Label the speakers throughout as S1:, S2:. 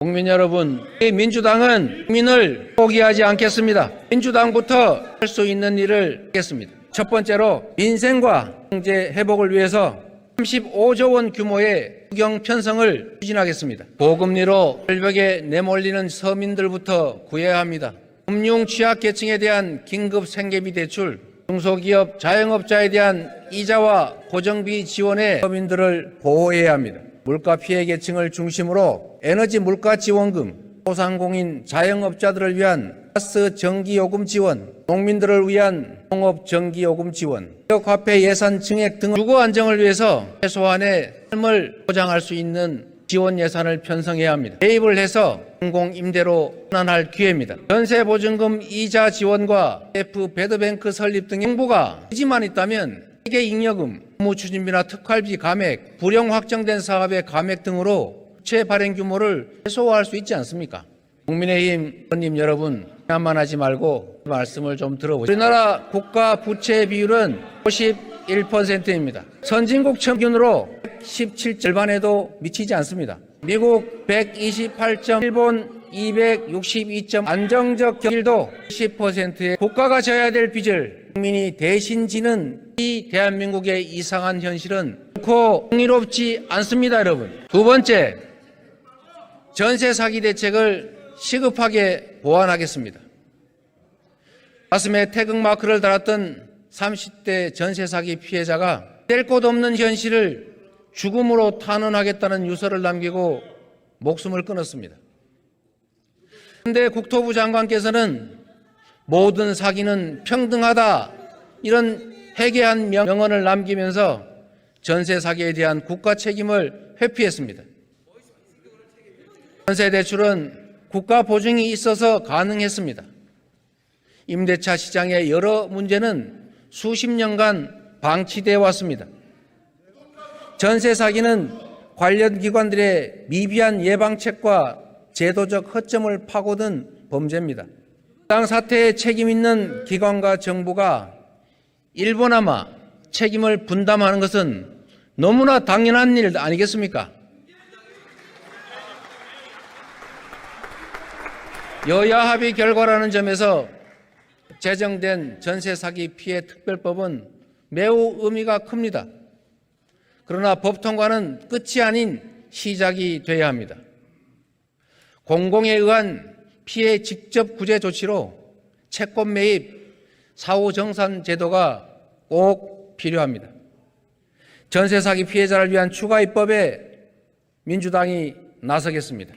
S1: 국민 여러분, 민주당은 국민을 포기하지 않겠습니다. 민주당부터 할 수 있는 일을 하겠습니다. 첫 번째로 민생과 경제 회복을 위해서 35조 원 규모의 국영 편성을 추진하겠습니다. 고금리로 절벽에 내몰리는 서민들부터 구해야 합니다. 금융 취약계층에 대한 긴급 생계비 대출, 중소기업 자영업자에 대한 이자와 고정비 지원에 서민들을 보호해야 합니다. 물가 피해 계층을 중심으로 에너지 물가 지원금, 소상공인 자영업자들을 위한 가스 전기요금 지원, 농민들을 위한 농업 전기요금 지원, 지역화폐 예산 증액 등 주거 안정을 위해서 최소한의 삶을 보장할 수 있는 지원 예산을 편성해야 합니다. 개입을 해서 공공임대로 전환할 기회입니다. 전세보증금 이자 지원과 CF 배드뱅크 설립 등 정부가 의지만 있다면 세계잉여금, 업무추진비나 특활비 감액, 불용 확정된 사업의 감액 등으로 부채 발행 규모를 최소화할 수 있지 않습니까? 국민의힘 의원님 여러분, 비난만 하지 말고 말씀을 좀 들어보시죠. 우리나라 국가 부채 비율은 51%입니다. 선진국 평균으로 17 절반에도 미치지 않습니다. 미국 128점, 일본 262점, 안정적 경일도 10%의 국가가 져야 될 빚을 국민이 대신 지는 이 대한민국의 이상한 현실은 결코 흥미롭지 않습니다, 여러분. 두 번째, 전세 사기 대책을 시급하게 보완하겠습니다. 가슴에 태극마크를 달았던 30대 전세 사기 피해자가 뗄 곳 없는 현실을 죽음으로 탄원하겠다는 유서를 남기고 목숨을 끊었습니다. 그런데 국토부 장관께서는 모든 사기는 평등하다, 이런 회개한 명언을 남기면서 전세 사기에 대한 국가 책임을 회피했습니다. 전세 대출은 국가 보증이 있어서 가능했습니다. 임대차 시장의 여러 문제는 수십 년간 방치되어 왔습니다. 전세 사기는 관련 기관들의 미비한 예방책과 제도적 허점을 파고든 범죄입니다. 해당 사태에 책임 있는 기관과 정부가 일부나마 책임을 분담하는 것은 너무나 당연한 일 아니겠습니까? 여야 합의 결과라는 점에서 제정된 전세 사기 피해 특별법은 매우 의미가 큽니다. 그러나 법 통과는 끝이 아닌 시작이 돼야 합니다. 공공에 의한 피해 직접 구제 조치로 채권 매입, 사후 정산 제도가 꼭 필요합니다. 전세 사기 피해자를 위한 추가 입법에 민주당이 나서겠습니다.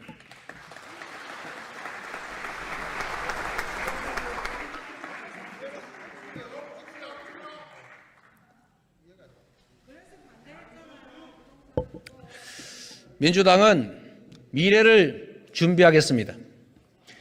S1: 민주당은 미래를 준비하겠습니다.